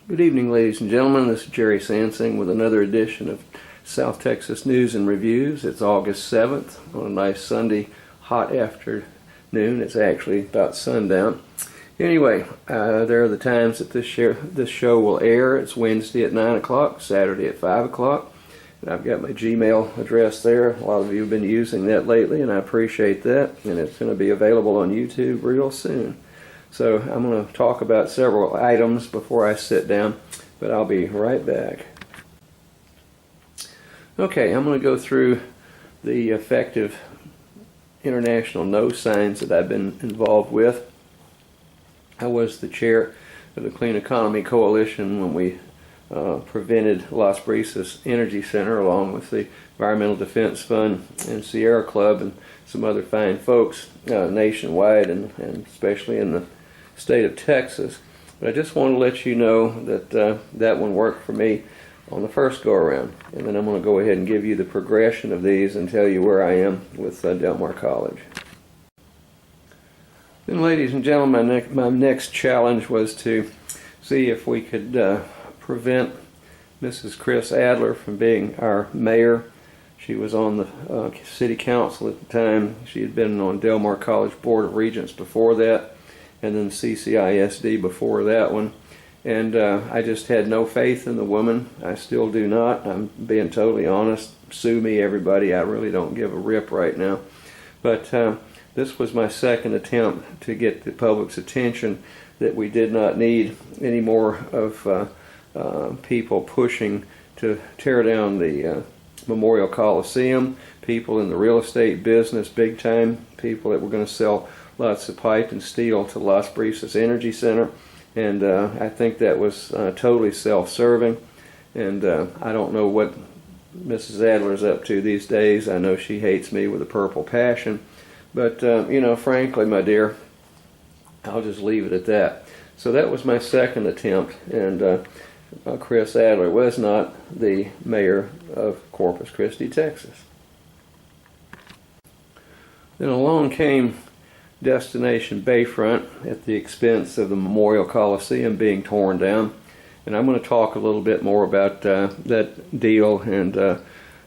Good evening, ladies and gentlemen. This is Jerry Sansinng with another edition of South Texas News and Reviews. It's August 7th on a nice Sunday hot afternoon. It's actually about sundown. Anyway, there are the times that this show will air. It's Wednesday at 9 o'clock, Saturday at 5 o'clock. And I've got my Gmail address there. A lot of you have been using that lately, and I appreciate that. And it's going to be available on YouTube real soon. So I'm going to talk about several items before I sit down, but I'll be right back. Okay, I'm going to go through the effective international no signs that I've been involved with. I was the chair of the Clean Economy Coalition when we prevented Las Brisas Energy Center, along with the Environmental Defense Fund and Sierra Club and some other fine folks nationwide and especially in the state of Texas. But I just want to let you know that that one worked for me on the first go around, and then I'm going to go ahead and give you the progression of these and tell you where I am with Del Mar College. Then, ladies and gentlemen, my next challenge was to see if we could prevent Mrs. Chris Adler from being our mayor. She was on the city council at the time. She had been on Del Mar College Board of Regents before that, and then CCISD before that one. And I just had no faith in the woman. I still do not. I'm being totally honest. Sue me, everybody. I really don't give a rip right now. But this was my second attempt to get the public's attention that we did not need any more of people pushing to tear down the Memorial Coliseum, people in the real estate business, big time, people that were going to sell lots of pipe and steel to Las Brisas Energy Center. And I think that was totally self-serving. And I don't know what Mrs. Adler's up to these days. I know she hates me with a purple passion. But, you know, frankly, my dear, I'll just leave it at that. So that was my second attempt. And Chris Adler was not the mayor of Corpus Christi, Texas. Then along came Destination Bayfront at the expense of the Memorial Coliseum being torn down. And I'm going to talk a little bit more about that deal and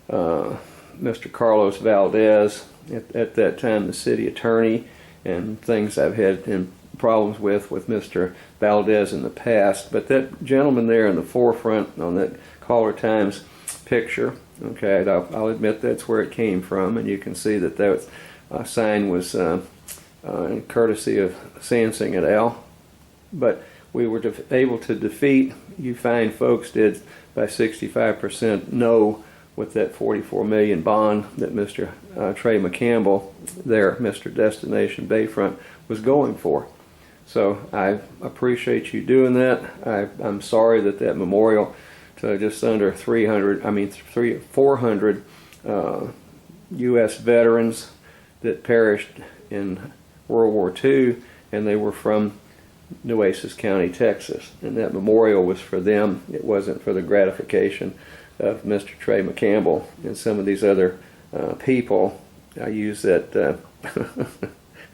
Mr. Carlos Valdez, at that time the city attorney, and things I've had problems with Mr. Valdez in the past. But that gentleman there in the forefront on that Caller Times picture, okay, I'll admit that's where it came from, and you can see that that sign was courtesy of Sansinng et al. But we were able to defeat, you fine folks did, by 65% no with that $44 million bond that Mr. Trey McCampbell there, Mr. Destination Bayfront, was going for. So I appreciate you doing that. I'm sorry that that memorial to just under 400 U.S. veterans that perished in World War II, and they were from Nueces County, Texas. And that memorial was for them. It wasn't for the gratification of Mr. Trey McCampbell and some of these other people. I use that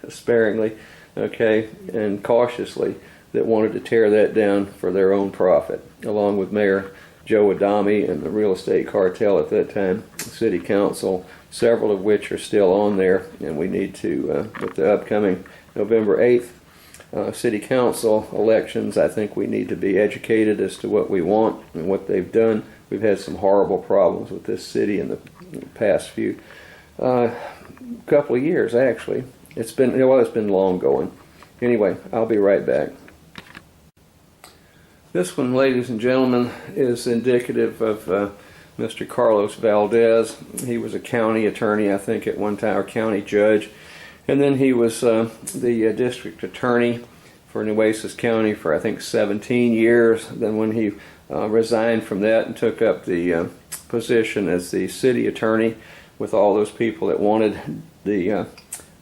sparingly, okay, and cautiously, that wanted to tear that down for their own profit, along with Mayor Joe Adami and the real estate cartel at that time, the city council, several of which are still on there, and we need to, with the upcoming November 8th city council elections, I think we need to be educated as to what we want and what they've done. We've had some horrible problems with this city in the past few couple of years, actually. It's been long going. Anyway, I'll be right back. This one, ladies and gentlemen, is indicative of Mr. Carlos Valdez. He was a county attorney, I think, at one time, or county judge. And then he was the district attorney for Nueces County for, I think, 17 years. Then when he resigned from that and took up the position as the city attorney with all those people that wanted the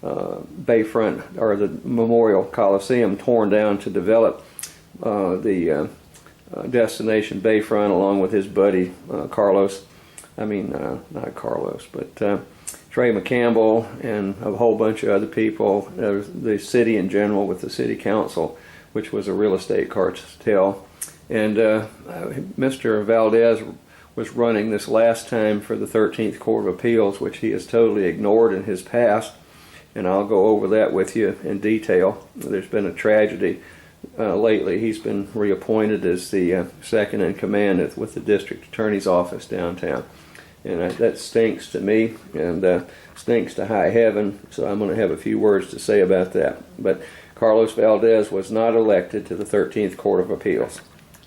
Bayfront, or the Memorial Coliseum, torn down to develop the Destination Bayfront, along with his buddy not Carlos, but Trey McCampbell and a whole bunch of other people, the city in general with the city council, which was a real estate cartel. And Mr. Valdez was running this last time for the 13th Court of Appeals, which he has totally ignored in his past. And I'll go over that with you in detail. There's been a tragedy lately. He's been reappointed as the second in command with the district attorney's office downtown. And that stinks to me and stinks to high heaven, so I'm going to have a few words to say about that. But Carlos Valdez was not elected to the 13th Court of Appeals.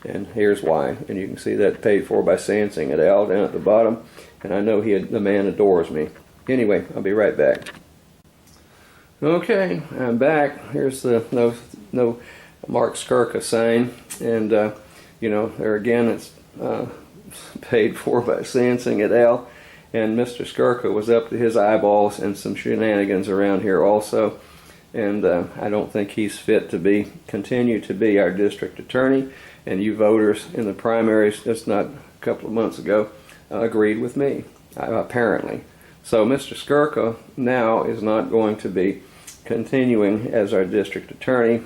And here's why. And you can see that paid for by Sansinng et al. Down at the bottom. And I know the man adores me. Anyway, I'll be right back. Okay, I'm back. Here's the no Mark Skurka sign. And, there again, it's paid for by Sansinng et al. And Mr. Skurka was up to his eyeballs in some shenanigans around here also. And I don't think he's fit to continue to be our district attorney. And you voters in the primaries just not a couple of months ago agreed with me, apparently. So Mr. Skurka now is not going to be continuing as our district attorney,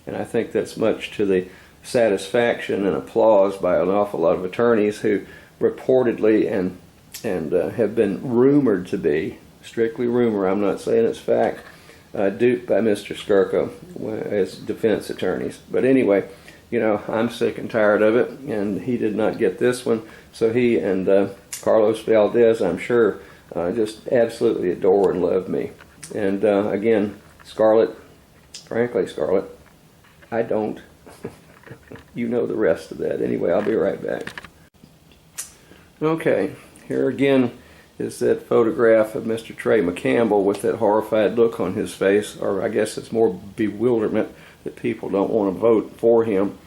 and I think that's much to the satisfaction and applause by an awful lot of attorneys who reportedly and have been rumored to be, strictly rumor, I'm not saying it's fact, duped by Mr. Skurka as defense attorneys. But anyway, I'm sick and tired of it, and he did not get this one. So he and Carlos Valdez, I'm sure, just absolutely adore and love me. And again, frankly, Scarlett, I don't. You know the rest of that. Anyway, I'll be right back. Okay, here again is that photograph of Mr. Trey McCampbell with that horrified look on his face, or I guess it's more bewilderment that people don't want to vote for him.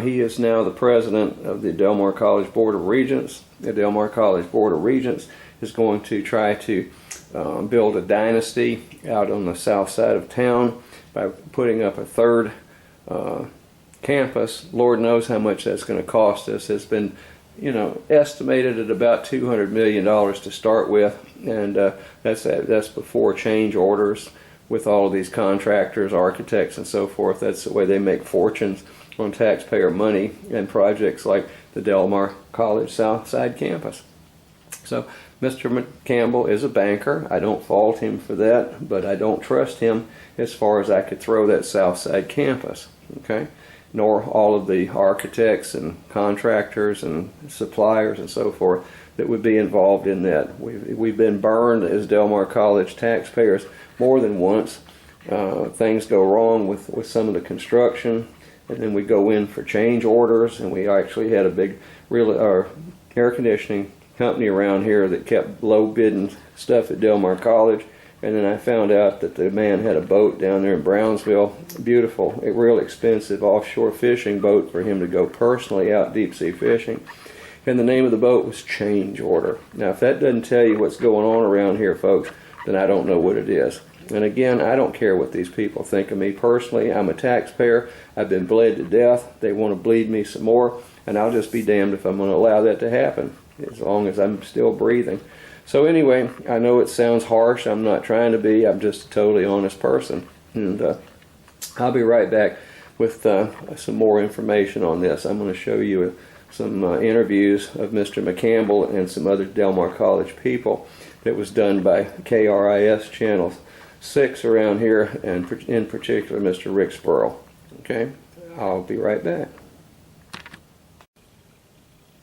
He is now the president of the Del Mar College Board of Regents. The Del Mar College Board of Regents is going to try to build a dynasty out on the south side of town by putting up a third campus. Lord knows how much that's going to cost us. It's been estimated at about $200 million to start with, and that's before change orders with all of these contractors, architects, and so forth. That's the way they make fortunes on taxpayer money and projects like the Del Mar College South Side campus. So Mr. Campbell is a banker. I don't fault him for that, but I don't trust him as far as I could throw that South Side campus. Okay? Nor all of the architects and contractors and suppliers and so forth that would be involved in that. We've been burned as Del Mar College taxpayers more than once. Things go wrong with some of the construction, and then we go in for change orders, and we actually had a big air conditioning company around here that kept low bidding stuff at Del Mar College. And then I found out that the man had a boat down there in Brownsville, beautiful, a real expensive offshore fishing boat for him to go personally out deep sea fishing. And the name of the boat was Change Order. Now, if that doesn't tell you what's going on around here, folks, then I don't know what it is. And again, I don't care what these people think of me personally. I'm a taxpayer. I've been bled to death. They want to bleed me some more, and I'll just be damned if I'm going to allow that to happen, as long as I'm still breathing. So anyway, I know it sounds harsh. I'm not trying to be. I'm just a totally honest person. And I'll be right back with some more information on this. I'm going to show you some interviews of Mr. McCampbell and some other Del Mar College people that was done by KRIS Channel 6 around here, and in particular Mr. Rick Spurl. Okay? I'll be right back.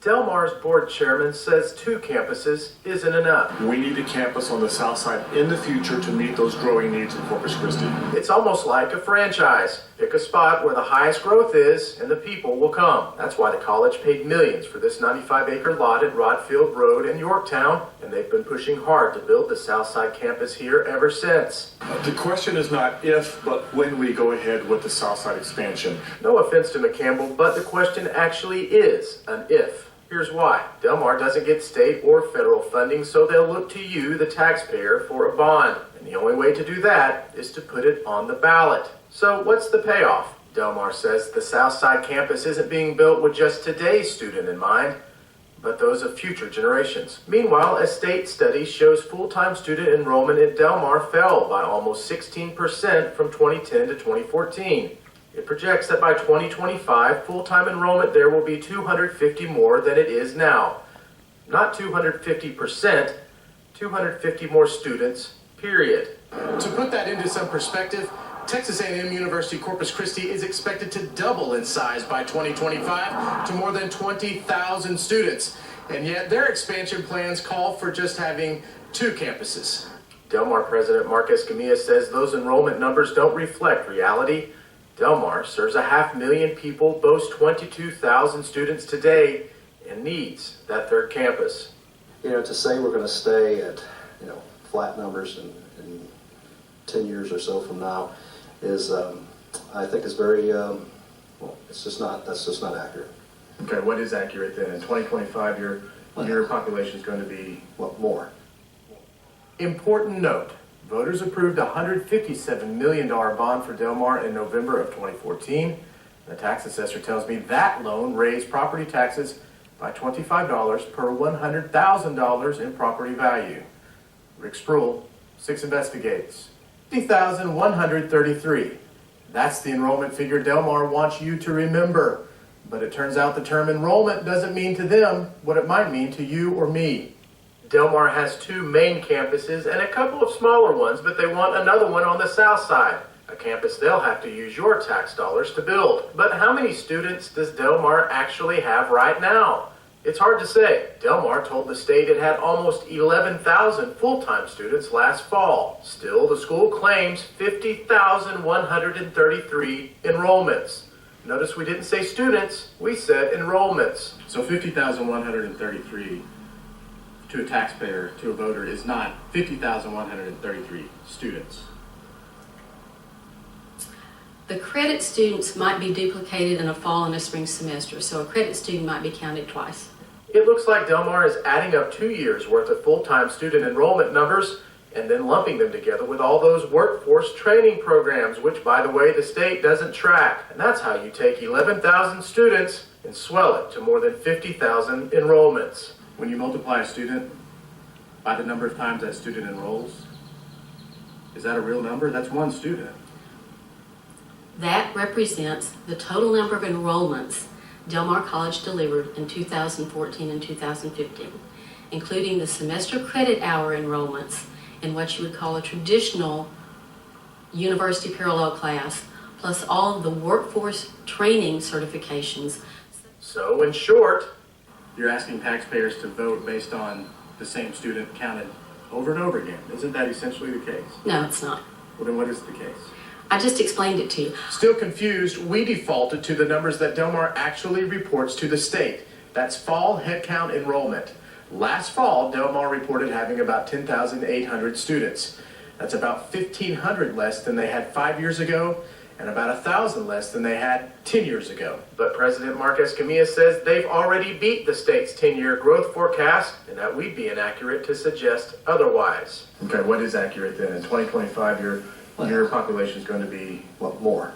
Del Mar's board chairman says 2 campuses isn't enough. We need a campus on the south side in the future to meet those growing needs in Corpus Christi. It's almost like a franchise. Pick a spot where the highest growth is and the people will come. That's why the college paid millions for this 95-acre lot at Rodfield Road in Yorktown, and they've been pushing hard to build the south side campus here ever since. The question is not if, but when we go ahead with the south side expansion. No offense to McCampbell, but the question actually is an if. Here's why. Del Mar doesn't get state or federal funding, so they'll look to you, the taxpayer, for a bond. And the only way to do that is to put it on the ballot. So what's the payoff? Del Mar says the Southside campus isn't being built with just today's student in mind, but those of future generations. Meanwhile, a state study shows full-time student enrollment at Del Mar fell by almost 16% from 2010 to 2014. It projects that by 2025, full-time enrollment there will be 250 more than it is now. Not 250%, 250 more students, period. To put that into some perspective, Texas A&M University Corpus Christi is expected to double in size by 2025 to more than 20,000 students. And yet their expansion plans call for just having 2 campuses. Del Mar President Mark Escamilla says those enrollment numbers don't reflect reality. Del Mar serves 500,000 people, boasts 22,000 students today, and needs that third campus. To say we're going to stay at, flat numbers in 10 years or so from now is, I think is very, that's just not accurate. Okay, what is accurate then? In 2025, your population is going to be Well, more. Important note, voters approved a $157 million bond for Del Mar in November of 2014. The tax assessor tells me that loan raised property taxes by $25 per $100,000 in property value. Rick Spruill, 6 Investigates. 50,133. That's the enrollment figure Del Mar wants you to remember. But it turns out the term enrollment doesn't mean to them what it might mean to you or me. Del Mar has 2 main campuses and a couple of smaller ones, but they want another one on the south side. A campus they'll have to use your tax dollars to build. But how many students does Del Mar actually have right now? It's hard to say. Del Mar told the state it had almost 11,000 full-time students last fall. Still, the school claims 50,133 enrollments. Notice we didn't say students, we said enrollments. So 50,133 to a taxpayer, to a voter, is not 50,133 students. The credit students might be duplicated in a fall and a spring semester, so a credit student might be counted twice. It looks like Del Mar is adding up 2 years worth of full-time student enrollment numbers and then lumping them together with all those workforce training programs, which, by the way, the state doesn't track. And that's how you take 11,000 students and swell it to more than 50,000 enrollments. When you multiply a student by the number of times that student enrolls, is that a real number? That's one student. That represents the total number of enrollments Del Mar College delivered in 2014 and 2015, including the semester credit hour enrollments in what you would call a traditional university parallel class, plus all of the workforce training certifications. So, in short, you're asking taxpayers to vote based on the same student counted over and over again. Isn't that essentially the case? No, it's not. Well, then what is the case? I just explained it to you. Still confused, we defaulted to the numbers that Del Mar actually reports to the state. That's fall headcount enrollment. Last fall, Del Mar reported having about 10,800 students. That's about 1,500 less than they had 5 years ago and about 1,000 less than they had 10 years ago. But President Mark Escamilla says they've already beat the state's 10-year growth forecast and that we'd be inaccurate to suggest otherwise. Okay, what is accurate then? In 2025, your population is going to be Well, more.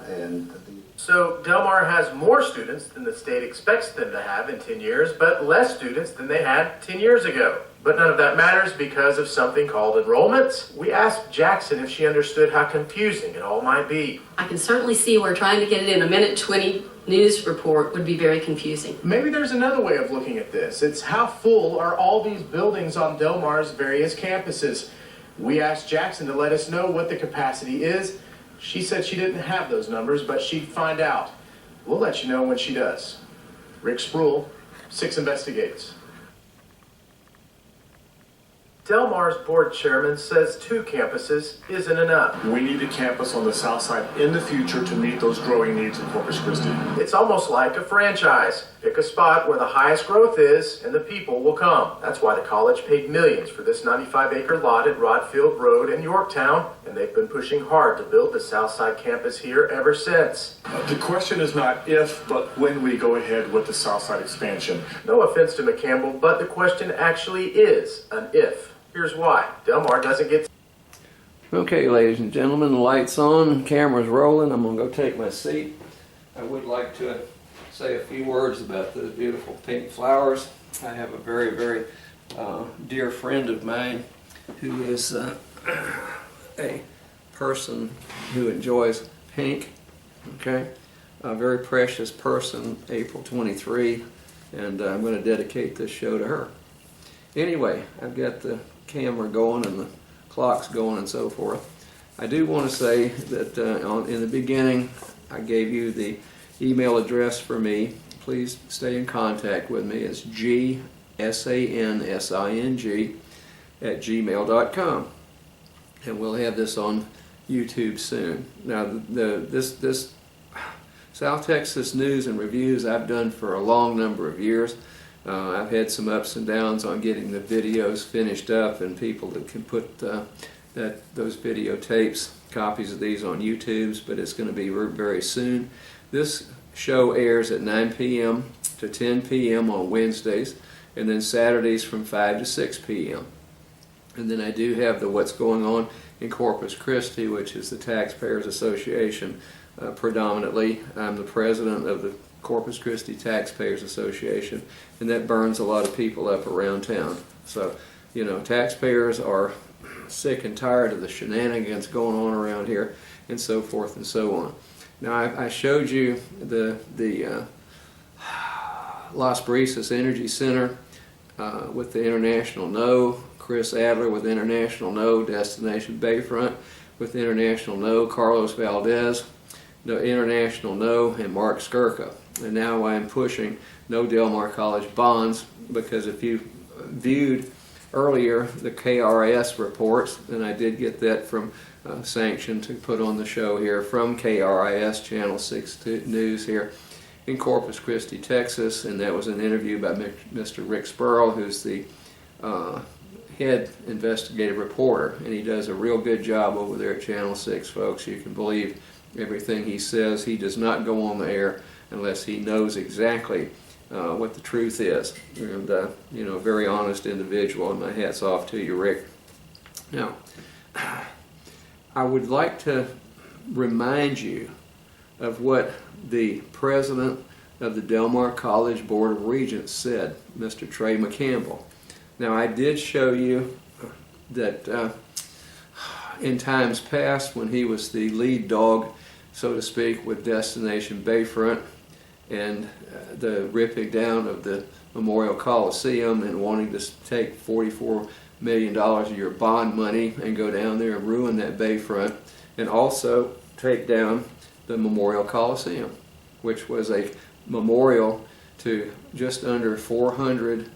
And So Del Mar has more students than the state expects them to have in 10 years, but less students than they had 10 years ago. But none of that matters because of something called enrollments. We asked Jackson if she understood how confusing it all might be. I can certainly see where trying to get it in a minute 20 news report would be very confusing. Maybe there's another way of looking at this. It's how full are all these buildings on Del Mar's various campuses? We asked Jackson to let us know what the capacity is. She said she didn't have those numbers, but she'd find out. We'll let you know when she does. Rick Spruill, 6 Investigates. Del Mar's board chairman says 2 campuses isn't enough. We need a campus on the south side in the future to meet those growing needs in Corpus Christi. It's almost like a franchise. Pick a spot where the highest growth is and the people will come. That's why the college paid millions for this 95-acre lot at Rodfield Road in Yorktown, and they've been pushing hard to build the Southside campus here ever since. The question is not if, but when we go ahead with the south side expansion. No offense to McCampbell, but the question actually is an if. Here's why. Del Mar doesn't get... Okay, ladies and gentlemen, the light's on, camera's rolling. I'm going to go take my seat. I would like to say a few words about those beautiful pink flowers. I have a very, very dear friend of mine who is a person who enjoys pink Okay, a very precious person, April 23, and I'm going to dedicate this show to her. Anyway, I've got the camera going and the clock's going and so forth. I do want to say that in the beginning, I gave you the email address for me. Please stay in contact with me. It's gsansing@gmail.com, and we'll have this on YouTube soon. Now, this South Texas news and reviews I've done for a long number of years. I've had some ups and downs on getting the videos finished up and people that can put those videotapes, copies of these on YouTube's, but it's going to be very soon. This show airs at 9 p.m. to 10 p.m. on Wednesdays, and then Saturdays from 5 to 6 p.m. And then I do have the What's Going On in Corpus Christi, which is the Taxpayers Association predominantly. I'm the president of the Corpus Christi Taxpayers Association, and that burns a lot of people up around town. So, you know, taxpayers are sick and tired of the shenanigans going on around here, and so forth and so on. Now, I showed you the Las Brisas Energy Center with the International No, Chris Adler with International No, Destination Bayfront with International No, Carlos Valdez, the International No, and Mark Skurka. And now I'm pushing No Del Mar College bonds, because if you viewed earlier the KRIS reports, and I did get that from Sansinng to put on the show here from KRIS Channel 6 News here in Corpus Christi, Texas, and that was an interview by Mr. Rick Spurl, who's the head investigative reporter, and he does a real good job over there at Channel 6, folks. You can believe everything he says. He does not go on the air unless he knows exactly what the truth is. And, you know, very honest individual, and my hat's off to you, Rick. Now, I would like to remind you of what the president of the Del Mar College Board of Regents said, Mr. Trey McCampbell. Now, I did show you that in times past, when he was the lead dog, so to speak, with Destination Bayfront and the ripping down of the Memorial Coliseum and wanting to take $44 million of your bond money and go down there and ruin that Bayfront, and also take down the Memorial Coliseum, which was a memorial to just under 400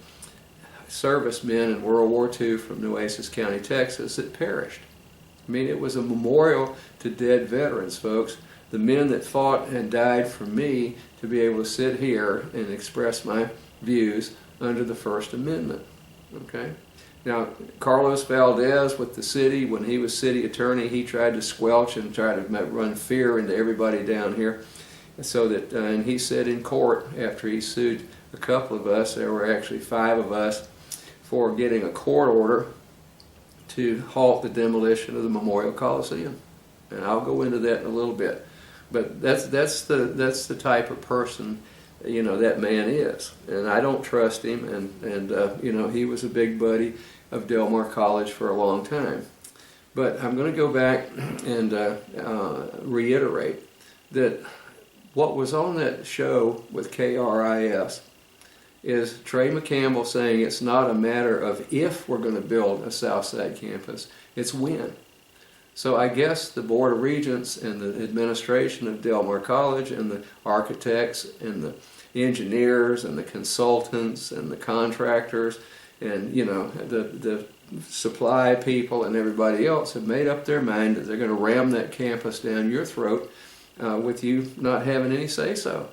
servicemen in World War II from Nueces County, Texas, that perished. I mean, it was a memorial to dead veterans, folks. The men that fought and died for me to be able to sit here and express my views under the First Amendment. Okay? Now, Carlos Valdez with the city, when he was city attorney, he tried to squelch and try to run fear into everybody down here. So that, and he said in court, after he sued a couple of us, there were actually 5 of us, for getting a court order to halt the demolition of the Memorial Coliseum. And I'll go into that in a little bit. But that's the type of person, you know, that man is. And I don't trust him, and you know, he was a big buddy of Del Mar College for a long time. But I'm going to go back and reiterate that what was on that show with KRIS is Trey McCampbell saying it's not a matter of if we're going to build a Southside campus, it's when. So I guess the Board of Regents and the administration of Del Mar College and the architects and the engineers and the consultants and the contractors and, you know, the supply people and everybody else have made up their mind that they're going to ram that campus down your throat with you not having any say-so.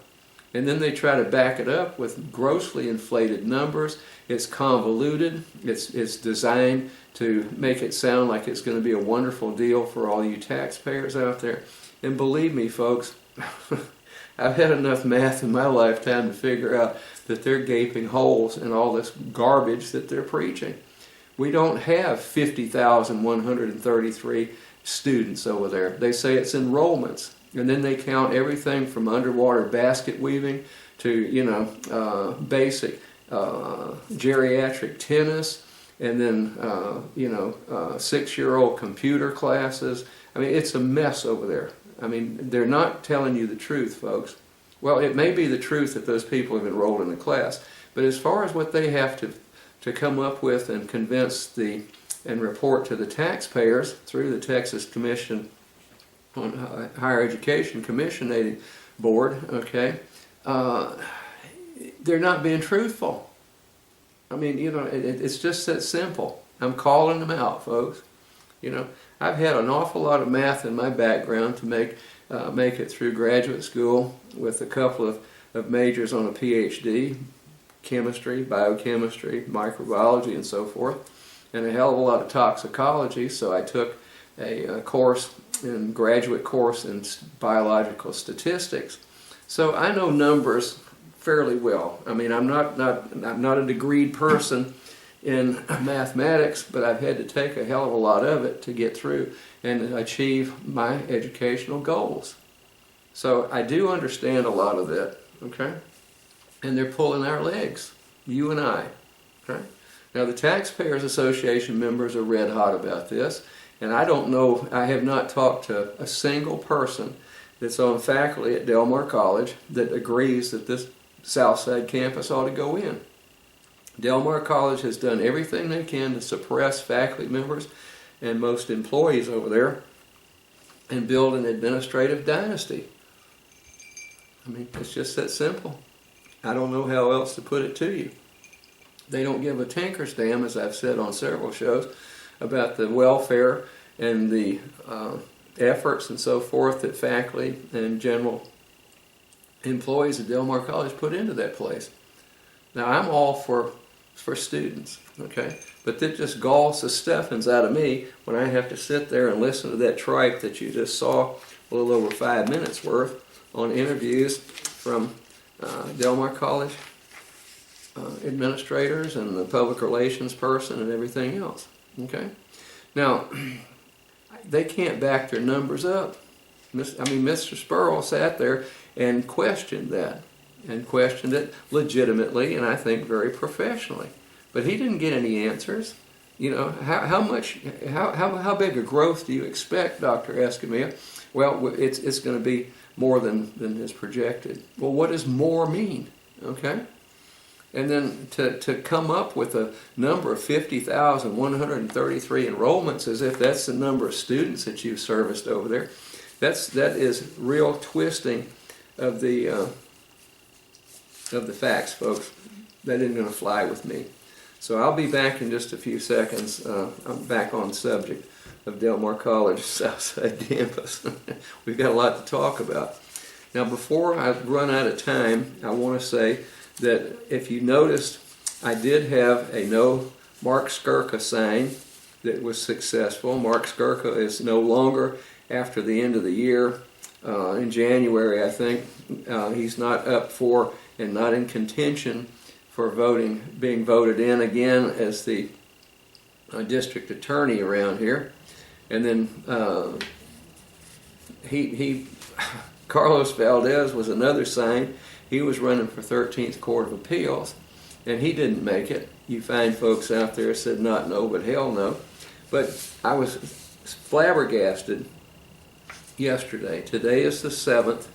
And then they try to back it up with grossly inflated numbers. It's convoluted. It's designed to make it sound like it's going to be a wonderful deal for all you taxpayers out there. And believe me, folks, I've had enough math in my lifetime to figure out that they're gaping holes in all this garbage that they're preaching. We don't have 50,133 students over there. They say it's enrollments. And then they count everything from underwater basket weaving to, you know, basic geriatric tennis, and then, you know, 6-year-old computer classes. I mean, it's a mess over there. I mean, they're not telling you the truth, folks. Well, it may be the truth that those people have enrolled in the class, but as far as what they have to come up with and convince and report to the taxpayers through the Texas Commission on Higher Education Commissioning Board, okay, they're not being truthful. I mean, you know, it's just that simple. I'm calling them out, folks. You know, I've had an awful lot of math in my background to make it through graduate school with a couple of majors on a PhD, chemistry, biochemistry, microbiology, and so forth, and a hell of a lot of toxicology. So I took a graduate course in biological statistics. So I know numbers fairly well. I mean, I'm not a degreed person in mathematics, but I've had to take a hell of a lot of it to get through and achieve my educational goals. So I do understand a lot of that, okay? And they're pulling our legs, you and I, okay? Now the Taxpayers Association members are red hot about this, and I don't know, I have not talked to a single person that's on faculty at Del Mar College that agrees that this Southside campus ought to go in. Del Mar College has done everything they can to suppress faculty members and most employees over there and build an administrative dynasty. I mean, it's just that simple. I don't know how else to put it to you. They don't give a tinker's damn, as I've said on several shows, about the welfare and the efforts and so forth that faculty and general employees at Del Mar College put into that place. Now, I'm all for students, okay? But that just galls the stuffings out of me when I have to sit there and listen to that tripe that you just saw a little over 5 minutes worth on interviews from Del Mar College administrators and the public relations person and everything else, okay? Now, they can't back their numbers up. Mr. Spurl sat there and questioned that, and questioned it legitimately and I think very professionally. But he didn't get any answers. You know, how big a growth do you expect, Dr. Escamilla? Well, it's going to be more than is projected. Well, what does more mean? Okay? And then to come up with a number of 50,133 enrollments as if that's the number of students that you've serviced over there, that is real twisting of the facts, folks. That isn't going to fly with me. So I'll be back in just a few seconds. I'm back on the subject of Del Mar College Southside Campus. We've got a lot to talk about. Now, before I run out of time, I want to say that if you noticed, I did have a no Mark Skurka sign that was successful. Mark Skurka is no longer, after the end of the year, in January, I think, he's not up for and not in contention for being voted in again as the district attorney around here. And then Carlos Valdez was another sign. He was running for 13th Court of Appeals, and he didn't make it. You find folks out there said not no, but hell no. But I was flabbergasted yesterday. Today is the 7th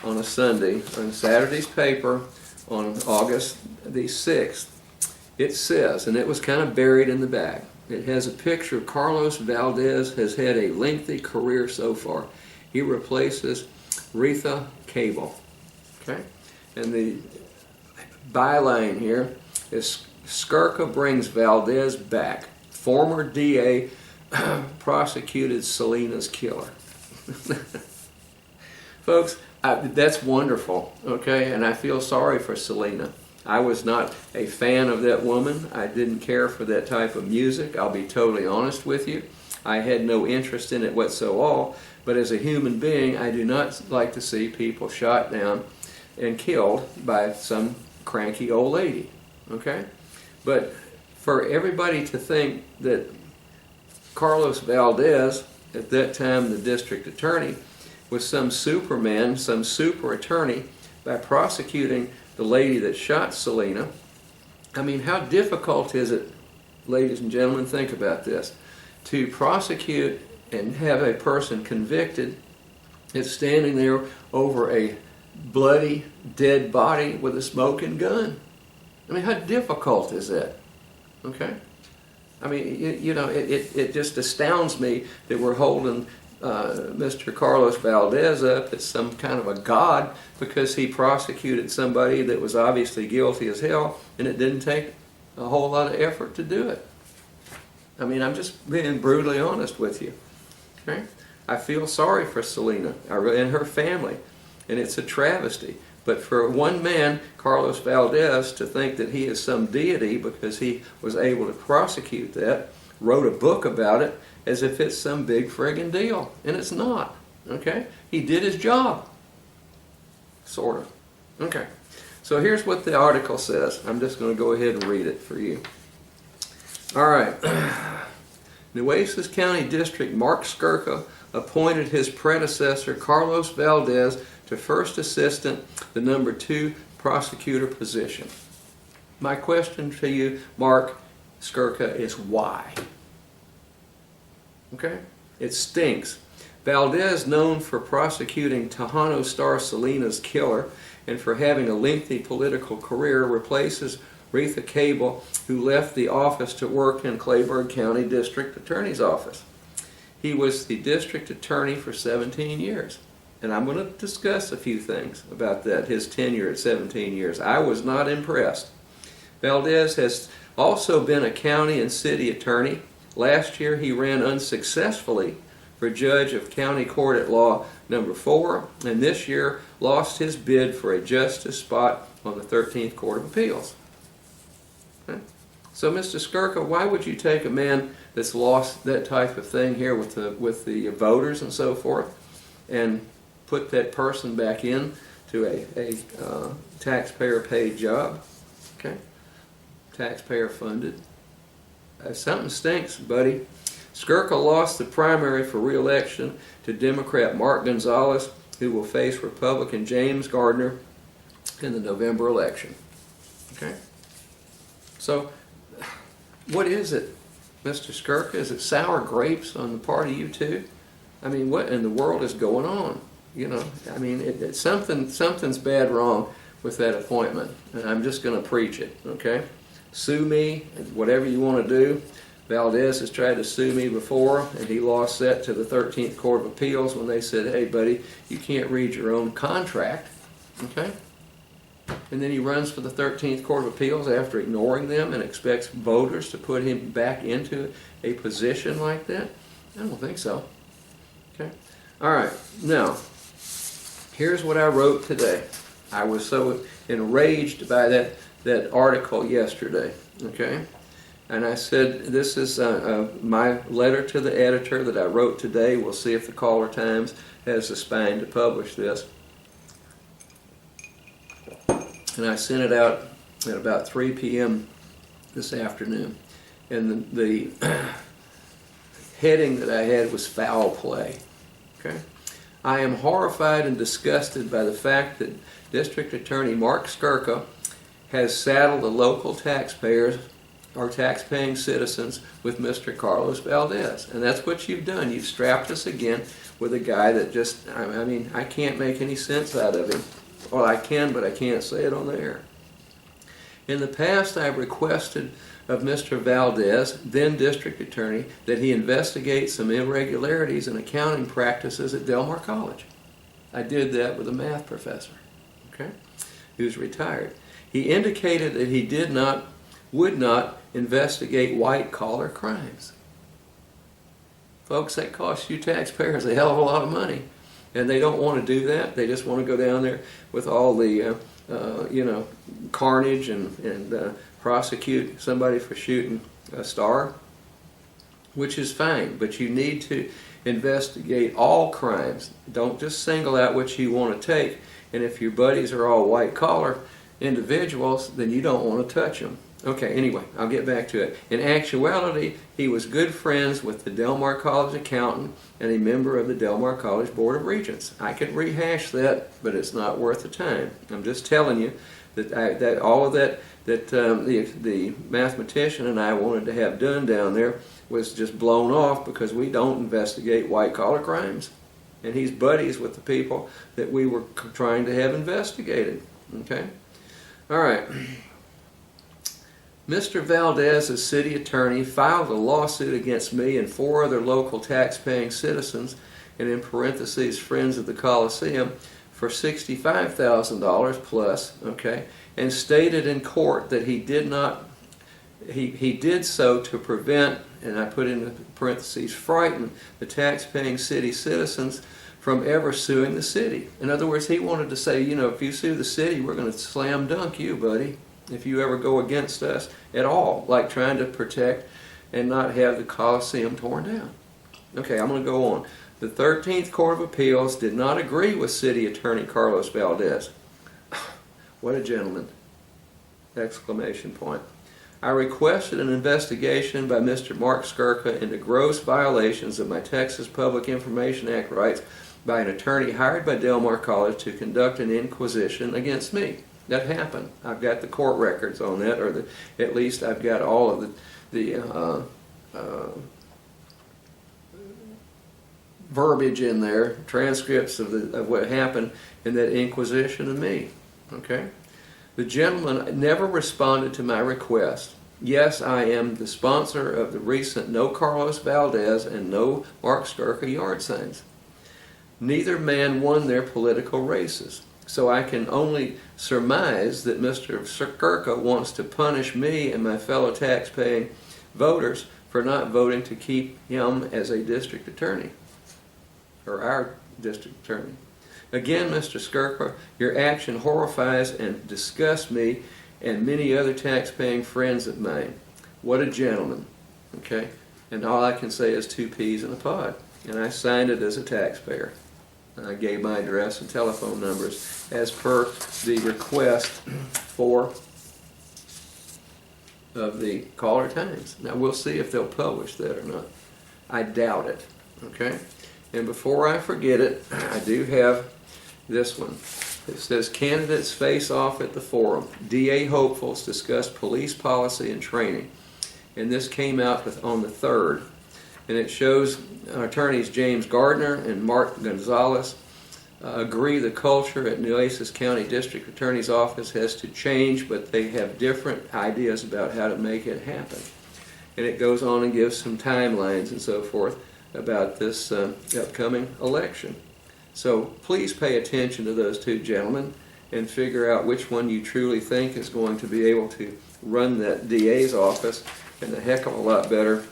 on a Sunday. On Saturday's paper on August the 6th, it says, and it was kind of buried in the back, it has a picture of Carlos Valdez has had a lengthy career so far. He replaces Retha Cable. Okay? And the byline here is Skurka brings Valdez back. Former DA prosecuted Selena's killer. Folks, that's wonderful, okay? And I feel sorry for Selena. I was not a fan of that woman. I didn't care for that type of music. I'll be totally honest with you. I had no interest in it whatsoever. But as a human being, I do not like to see people shot down and killed by some cranky old lady, okay? But for everybody to think that Carlos Valdez, at that time the district attorney, was some superman, some super attorney, by prosecuting the lady that shot Selena. I mean, how difficult is it, ladies and gentlemen, think about this, to prosecute and have a person convicted It's standing there over a bloody, dead body with a smoking gun. I mean, how difficult is that? Okay? I mean, it just astounds me that we're holding Mr. Carlos Valdez up as some kind of a god because he prosecuted somebody that was obviously guilty as hell, and it didn't take a whole lot of effort to do it. I mean, I'm just being brutally honest with you. Okay? I feel sorry for Selena and her family, and it's a travesty. But for one man, Carlos Valdez, to think that he is some deity because he was able to prosecute that, wrote a book about it as if it's some big friggin' deal. And it's not. Okay? He did his job. Sort of. Okay. So here's what the article says. I'm just going to go ahead and read it for you. All right. Nueces County District Mark Skurka appointed his predecessor Carlos Valdez to first assistant, the number 2 prosecutor position. My question to you, Mark Skurka, is why? Okay? It stinks. Valdez, known for prosecuting Tejano star Selena's killer and for having a lengthy political career, replaces Retha Cable, who left the office to work in Clayburgh County District Attorney's Office. He was the district attorney for 17 years. And I'm going to discuss a few things about that, his tenure at 17 years. I was not impressed. Valdez has also been a county and city attorney. Last year he ran unsuccessfully for judge of County Court at Law number 4, and this year lost his bid for a justice spot on the 13th Court of Appeals. Okay? So, Mr. Skurka, why would you take a man that's lost that type of thing here with the voters and so forth and put that person back in to a taxpayer-paid job? Okay? Taxpayer-funded. Something stinks, buddy. Skurka lost the primary for re-election to Democrat Mark Gonzalez, who will face Republican James Gardner in the November election. Okay? So, what is it, Mr. Skurka? Is it sour grapes on the part of you two? I mean, what in the world is going on? You know, I mean, something's bad wrong with that appointment, and I'm just going to preach it, okay? Sue me, whatever you want to do. Valdez has tried to sue me before, and he lost that to the 13th Court of Appeals when they said, hey, buddy, you can't read your own contract, okay? And then he runs for the 13th Court of Appeals after ignoring them and expects voters to put him back into a position like that? I don't think so. Okay? All right. Now, here's what I wrote today. I was so enraged by that article yesterday, okay? And I said, this is my letter to the editor that I wrote today. We'll see if the Caller Times has the spine to publish this. And I sent it out at about 3 p.m. this afternoon. And the heading that I had was foul play. Okay? I am horrified and disgusted by the fact that District Attorney Mark Skurka has saddled the local taxpayers or tax-paying citizens with Mr. Carlos Valdez. And that's what you've done. You've strapped us again with a guy that just, I mean, I can't make any sense out of him. Well, I can, but I can't say it on the air. In the past, I've requested of Mr. Valdez, then District Attorney, that he investigate some irregularities in accounting practices at Del Mar College. I did that with a math professor, okay, who's retired. He indicated that he would not investigate white-collar crimes. Folks, that costs you taxpayers a hell of a lot of money. And they don't want to do that. They just want to go down there with all the, carnage and prosecute somebody for shooting a star, which is fine. But you need to investigate all crimes. Don't just single out what you want to take. And if your buddies are all white-collar individuals, then you don't want to touch them. Okay, anyway, I'll get back to it. In actuality, he was good friends with the Del Mar College accountant and a member of the Del Mar College Board of Regents. I could rehash that, but it's not worth the time. I'm just telling you that all of that the mathematician and I wanted to have done down there was just blown off because we don't investigate white-collar crimes. and he's buddies with the people that we were trying to have investigated. Okay? All right. Mr. Valdez, as city attorney, filed a lawsuit against me and 4 other local tax-paying citizens, and in parentheses, Friends of the Coliseum, for $65,000 plus, okay, and stated in court that he did so to prevent, and I put in parentheses, frighten the tax-paying city citizens from ever suing the city. In other words, he wanted to say, you know, if you sue the city, we're going to slam dunk you, buddy, if you ever go against us at all, like trying to protect and not have the Coliseum torn down. Okay, I'm going to go on. The 13th Court of Appeals did not agree with City Attorney Carlos Valdez. What a gentleman! Exclamation point. I requested an investigation by Mr. Mark Skurka into gross violations of my Texas Public Information Act rights by an attorney hired by Del Mar College to conduct an inquisition against me. That happened. I've got the court records on that, or at least I've got all of the verbiage in there, transcripts of what happened in that inquisition of me. Okay? The gentleman never responded to my request. Yes, I am the sponsor of the recent No Carlos Valdez and No Mark Skurka yard signs. Neither man won their political races. So I can only surmise that Mr. Skurka wants to punish me and my fellow tax-paying voters for not voting to keep him as a district attorney, or our district attorney. Again, Mr. Skurka, your action horrifies and disgusts me and many other tax-paying friends of mine. What a gentleman. Okay? And all I can say is 2 peas in a pod. And I signed it as a taxpayer. I gave my address and telephone numbers as per the request of the Caller Times. Now we'll see if they'll publish that or not. I doubt it. Okay? And before I forget it, I do have this one. It says, candidates face off at the forum. DA hopefuls discuss police policy and training. And this came out on the 3rd. And it shows attorneys James Gardner and Mark Gonzalez agree the culture at Nueces County District Attorney's Office has to change, but they have different ideas about how to make it happen. And it goes on and gives some timelines and so forth about this upcoming election. So please pay attention to those 2 gentlemen and figure out which one you truly think is going to be able to run that DA's office in a heck of a lot better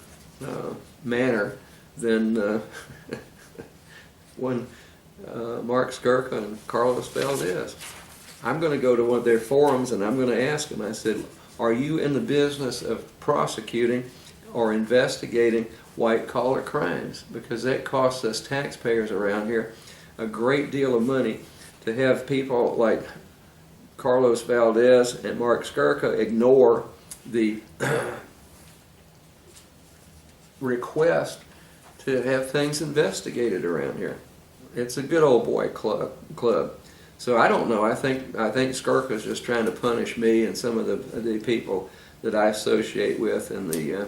manner than when Mark Skurka and Carlos Valdez. I'm going to go to one of their forums and I'm going to ask them, I said, are you in the business of prosecuting or investigating white-collar crimes? Because that costs us taxpayers around here a great deal of money to have people like Carlos Valdez and Mark Skurka ignore the request to have things investigated around here. It's a good old boy club. So I don't know. I think Skurka's just trying to punish me and some of the people that I associate with in the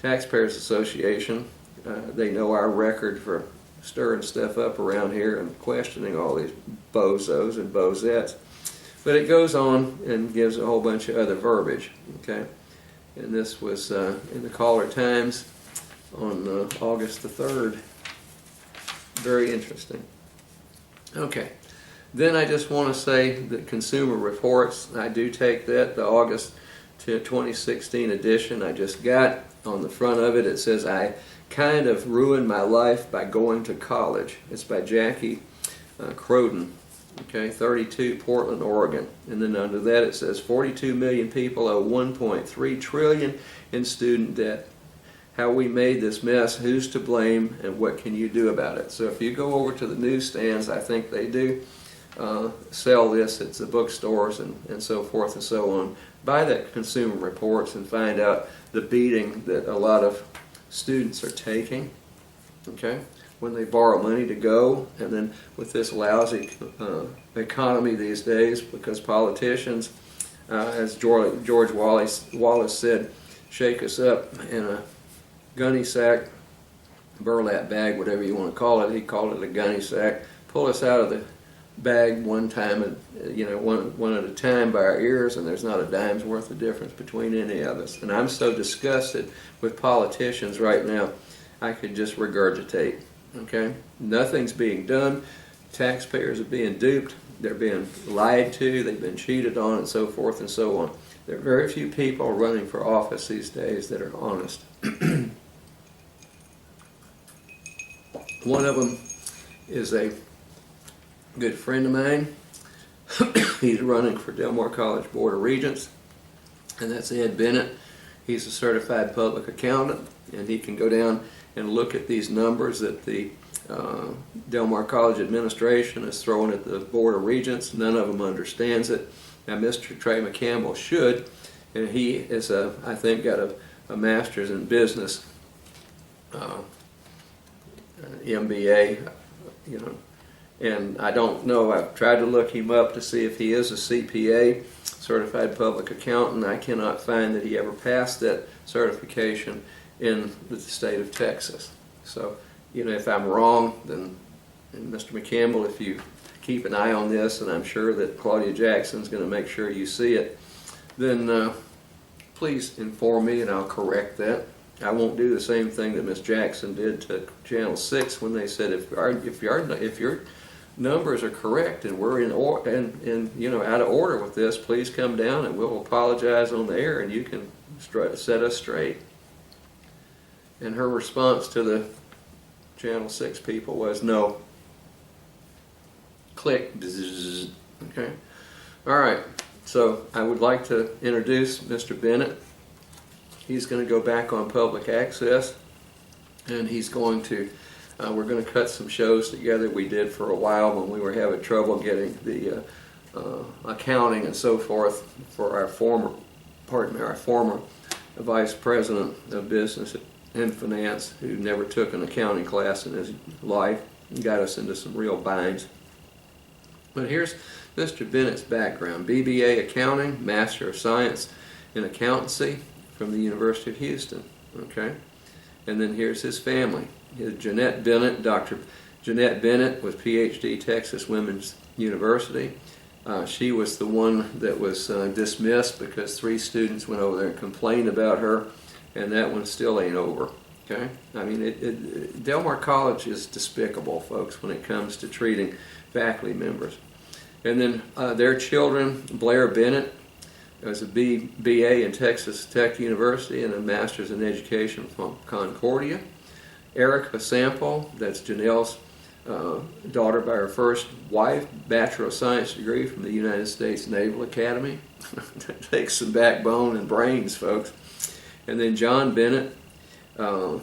Taxpayers Association. They know our record for stirring stuff up around here and questioning all these bozos and bozettes. But it goes on and gives a whole bunch of other verbiage. Okay, and this was in the Caller Times on August the 3rd. Very interesting. Okay, then I just want to say that Consumer Reports, I do take that, the August 2016 edition I just got. On the front of it, it says, I kind of ruined my life by going to college. It's by Jackie Croden, okay, 32, Portland, Oregon. And then under that it says 42 million people owe 1.3 trillion in student debt. How we made this mess, who's to blame, and what can you do about it? So if you go over to the newsstands, I think they do sell this at the bookstores and so forth and so on. Buy that Consumer Reports and find out the beating that a lot of students are taking, okay, when they borrow money to go, and then with this lousy economy these days, because politicians, as George Wallace said, shake us up in a gunny sack burlap bag, whatever you want to call it. He called it a gunny sack. Pull us out of the bag one time, one at a time by our ears, and there's not a dime's worth of difference between any of us. And I'm so disgusted with politicians right now, I could just regurgitate. Okay? Nothing's being done. Taxpayers are being duped. They're being lied to. They've been cheated on, and so forth and so on. There are very few people running for office these days that are honest. One of them is a good friend of mine. He's running for Del Mar College Board of Regents, and that's Ed Bennett. He's a certified public accountant, and he can go down and look at these numbers that the Del Mar College administration is throwing at the Board of Regents. None of them understands it. Now, Mr. Trey McCampbell should, and he is, I think, got a master's in business, MBA, and I don't know. I've tried to look him up to see if he is a CPA, certified public accountant. I cannot find that he ever passed that certification in the state of Texas. So, if I'm wrong, then, and Mr. McCampbell, if you keep an eye on this, and I'm sure that Claudia Jackson's going to make sure you see it, then please inform me and I'll correct that. I won't do the same thing that Miss Jackson did to Channel 6 when they said if your numbers are correct and we're out of order with this, please come down and we'll apologize on the air and you can set us straight. And her response to the Channel 6 people was no. Click. Bzzz. Okay. All right. So I would like to introduce Mr. Bennett. He's going to go back on public access, and he's going to. We're going to cut some shows together we did for a while when we were having trouble getting the accounting and so forth for our former vice president of business and finance, who never took an accounting class in his life and got us into some real binds. But here's Mr. Bennett's background: BBA Accounting, Master of Science in Accountancy from the University of Houston. Okay, and then here's his family. Jeanette Bennett, Dr. Jeanette Bennett, was PhD, Texas Women's University. She was the one that was dismissed because 3 students went over there and complained about her, and that one still ain't over. Okay, I mean, Del Mar College is despicable, folks, when it comes to treating faculty members. And then their children: Blair Bennett has a BA in Texas Tech University and a Master's in Education from Concordia. Erica Sample, that's Janelle's daughter by her first wife, Bachelor of Science degree from the United States Naval Academy. That takes some backbone and brains, folks. And then John Bennett, that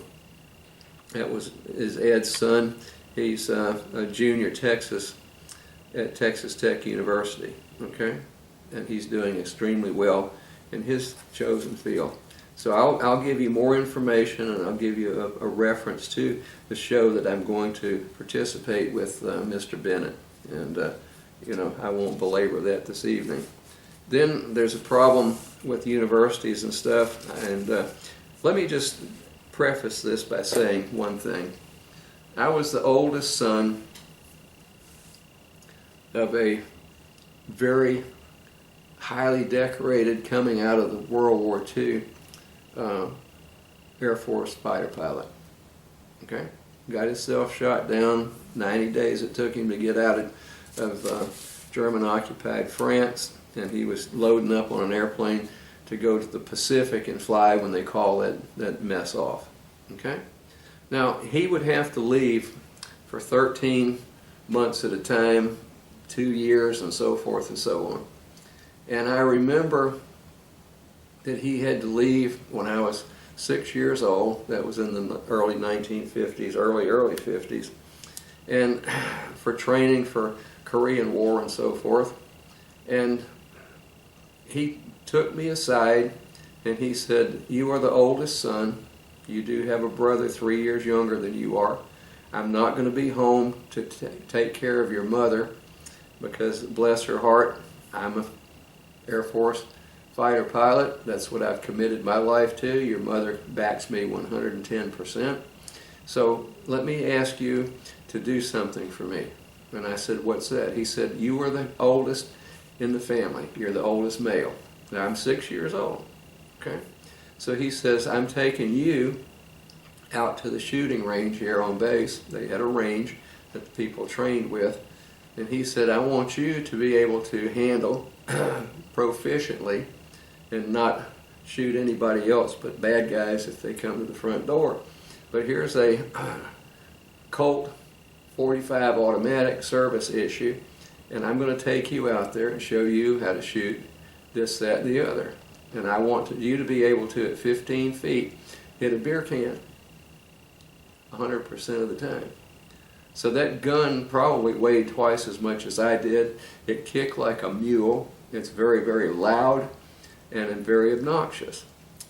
is Ed's son. He's a junior at Texas Tech University, okay? And he's doing extremely well in his chosen field. So I'll give you more information, and I'll give you a reference to the show that I'm going to participate with Mr. Bennett. And, I won't belabor that this evening. Then there's a problem with universities and stuff, and let me just preface this by saying one thing. I was the oldest son of a very highly decorated, coming out of the World War II, Air Force fighter pilot. Okay? Got himself shot down. 90 days it took him to get out of German-occupied France, and he was loading up on an airplane to go to the Pacific and fly when they call that mess off. Okay? Now, he would have to leave for 13 months at a time, 2 years, and so forth and so on. And I remember that he had to leave when I was 6 years old. That was in the early 1950s, early 50s, and for training for Korean War and so forth. And he took me aside and he said, "You are the oldest son. You do have a brother 3 years younger than you are. I'm not going to be home to take care of your mother because, bless her heart, I'm an Air Force fighter pilot. That's what I've committed my life to. Your mother backs me 110%. So let me ask you to do something for me. And I said, what's that? He said, you are the oldest in the family. You're the oldest male. Now I'm 6 years old. Okay? So he says, I'm taking you out to the shooting range here on base. They had a range that the people trained with. And he said, I want you to be able to handle proficiently and not shoot anybody else but bad guys if they come to the front door. But here's a Colt 45 automatic service issue, and I'm going to take you out there and show you how to shoot this, that, and the other. And I want you to be able to, at 15 feet, hit a beer can 100% of the time. So that gun probably weighed twice as much as I did. It kicked like a mule. It's very, very loud and very obnoxious.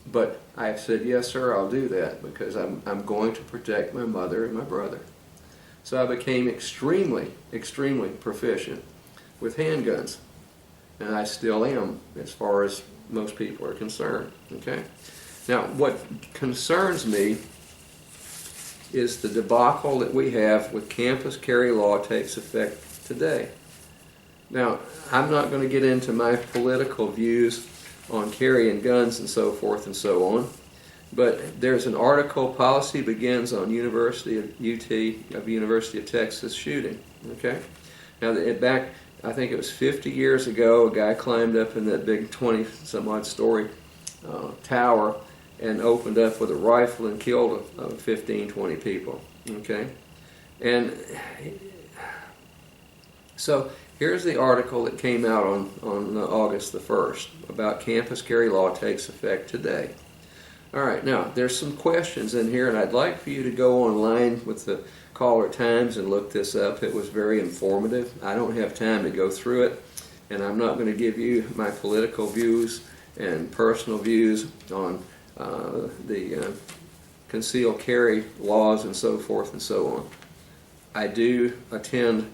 But I said, yes, sir, I'll do that because I'm going to protect my mother and my brother. So I became extremely, extremely proficient with handguns. And I still am, as far as most people are concerned. Okay? Now, what concerns me is the debacle that we have with campus carry law takes effect today. Now, I'm not going to get into my political views on carrying guns and so forth and so on, but there's an article, Policy Begins on University of Texas shooting. Okay? Now, back, I think it was 50 years ago, a guy climbed up in that big 20-some-odd story tower and opened up with a rifle and killed 15, 20 people. Okay? And so here's the article that came out on August the 1st about campus carry law takes effect today. All right, now there's some questions in here, and I'd like for you to go online with the Caller Times and look this up. It was very informative. I don't have time to go through it, and I'm not going to give you my political views and personal views on the concealed carry laws and so forth and so on. I do attend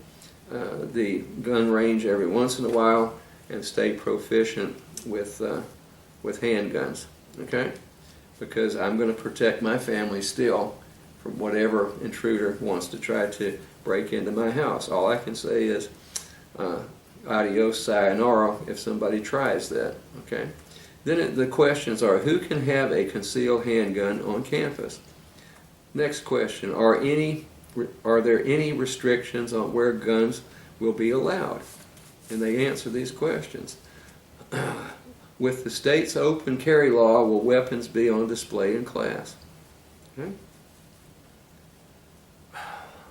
the gun range every once in a while and stay proficient with handguns, okay? Because I'm going to protect my family still from whatever intruder wants to try to break into my house. All I can say is adios sayonara if somebody tries that, okay? Then the questions are, who can have a concealed handgun on campus? Next question, are there any restrictions on where guns will be allowed? And they answer these questions. With the state's open carry law, will weapons be on display in class? Okay.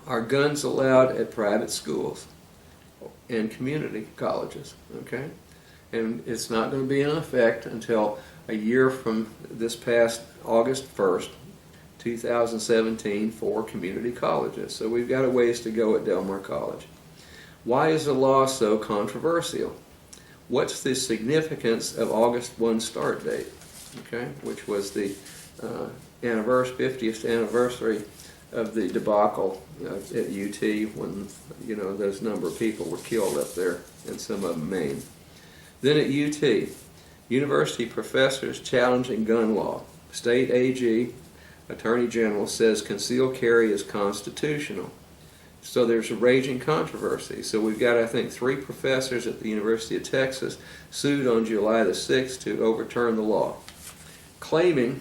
Are guns allowed at private schools and community colleges? Okay. And it's not going to be in effect until a year from this past August 1st, 2017 for community colleges. So we've got a ways to go at Del Mar College. Why is the law so controversial? What's the significance of August 1 start date, okay, which was the 50th anniversary of the debacle at UT when, you know, those number of people were killed up there, and some of them maimed. Then at UT, university professors challenging gun law. State AG, Attorney General, says concealed carry is constitutional. So there's a raging controversy. So we've got, I think, 3 professors at the University of Texas sued on July the 6th to overturn the law, claiming,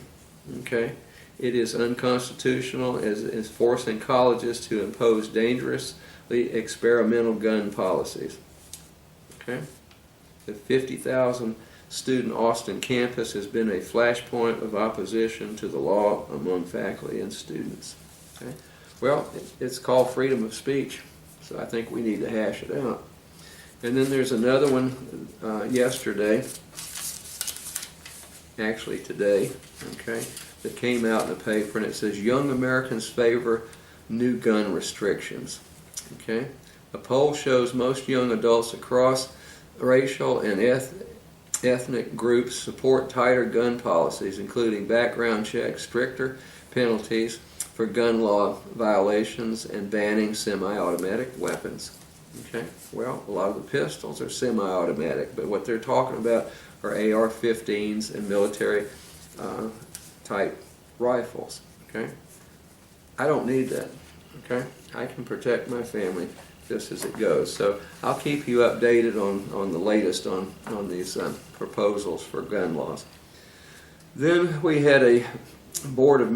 okay, it is unconstitutional as forcing colleges to impose dangerously experimental gun policies. Okay? The 50,000 student Austin campus has been a flashpoint of opposition to the law among faculty and students. Okay? Well, it's called freedom of speech, so I think we need to hash it out. And then there's another one yesterday, actually today, okay, that came out in the paper, and it says, Young Americans favor new gun restrictions. Okay? A poll shows most young adults across racial and ethnic groups support tighter gun policies, including background checks, stricter penalties for gun law violations, and banning semi-automatic weapons. Okay? Well, a lot of the pistols are semi-automatic, but what they're talking about are AR-15s and military type rifles. Okay? I don't need that, okay? I can protect my family just as it goes. So I'll keep you updated on the latest on these proposals for gun laws. Then we had a Board of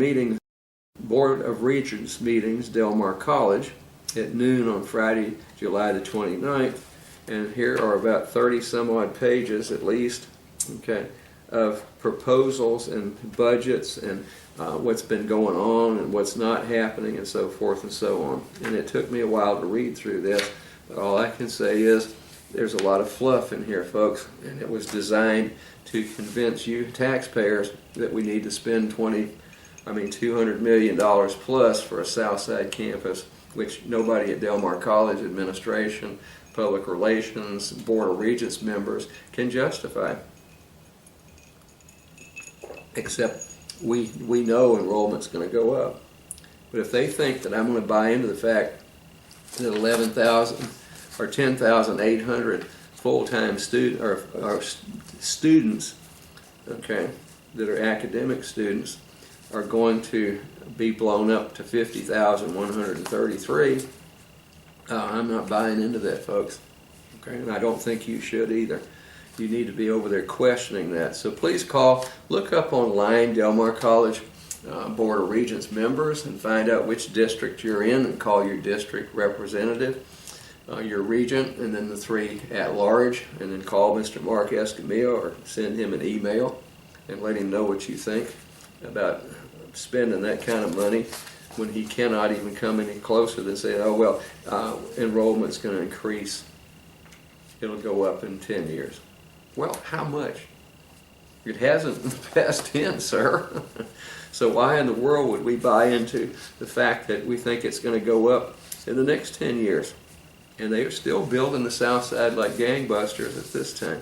Regents meetings, Del Mar College, at noon on Friday, July the 29th. And here are about 30 some odd pages at least, okay, of proposals and budgets and what's been going on and what's not happening and so forth and so on. And it took me a while to read through this, but all I can say is there's a lot of fluff in here, folks, and it was designed to convince you taxpayers that we need to spend $200 million plus for a Southside campus, which nobody at Del Mar College administration, public relations, Board of Regents members can justify. Except we know enrollment's going to go up. But if they think that I'm going to buy into the fact that 11,000 or 10,800 full-time students, okay, that are academic students, are going to be blown up to 50,133, I'm not buying into that, folks. Okay, and I don't think you should either. You need to be over there questioning that. So please look up online Del Mar College Board of Regents members and find out which district you're in and call your district representative, your regent, and then the 3 at large, and then call Mr. Mark Escamillo or send him an email and let him know what you think about spending that kind of money when he cannot even come any closer than saying, oh, well, enrollment's going to increase. It'll go up in 10 years. Well, how much? It hasn't in the past 10, sir. So why in the world would we buy into the fact that we think it's going to go up in the next 10 years? And they are still building the South Side like gangbusters at this time.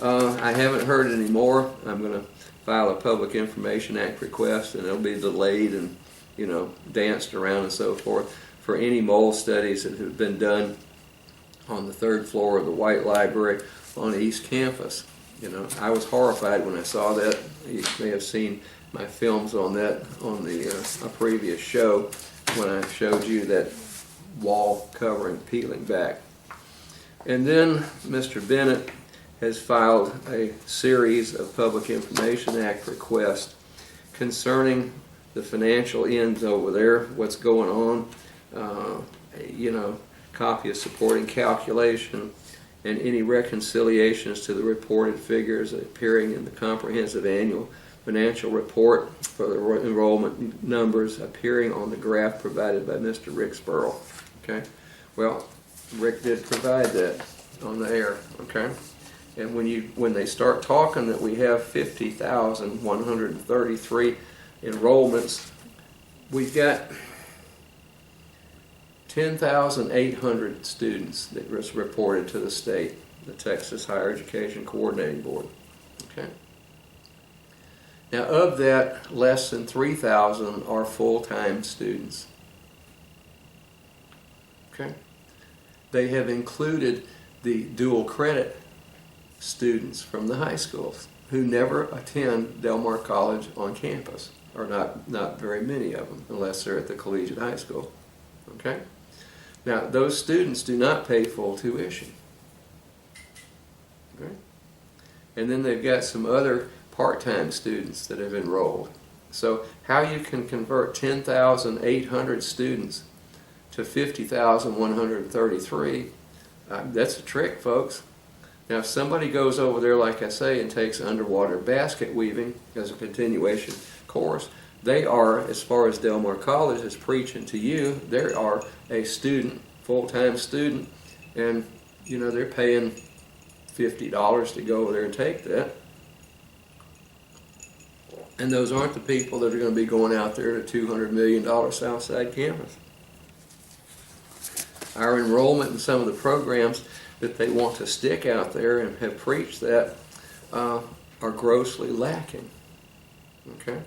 I haven't heard any more. I'm going to file a Public Information Act request, and it'll be delayed and, danced around and so forth for any mole studies that have been done on the 3rd floor of the White Library on East Campus. I was horrified when I saw that. You may have seen my films on that on a previous show when I showed you that wall covering peeling back. And then Mr. Bennett has filed a series of Public Information Act requests concerning the financial ends over there, what's going on, copy of supporting calculation, and any reconciliations to the reported figures appearing in the comprehensive annual financial report for the enrollment numbers appearing on the graph provided by Mr. Rick Spurl. Okay, well, Rick did provide that on the air. Okay, and when they start talking that we have 50,133 enrollments, we've got 10,800 students that was reported to the state, the Texas Higher Education Coordinating Board. Okay. Now, of that, less than 3,000 are full-time students. Okay. They have included the dual credit students from the high schools who never attend Del Mar College on campus, or not very many of them, unless they're at the collegiate high school. Okay. Now, those students do not pay full tuition. Okay? And then they've got some other part-time students that have enrolled. So how you can convert 10,800 students to 50,133, that's a trick, folks. Now, if somebody goes over there, like I say, and takes underwater basket weaving as a continuation course, they are, as far as Del Mar College is preaching to you, they are a student, full-time student, and they're paying $50 to go over there and take that. And those aren't the people that are going to be going out there to $200 million Southside campus. Our enrollment in some of the programs that they want to stick out there and have preached that are grossly lacking. Okay?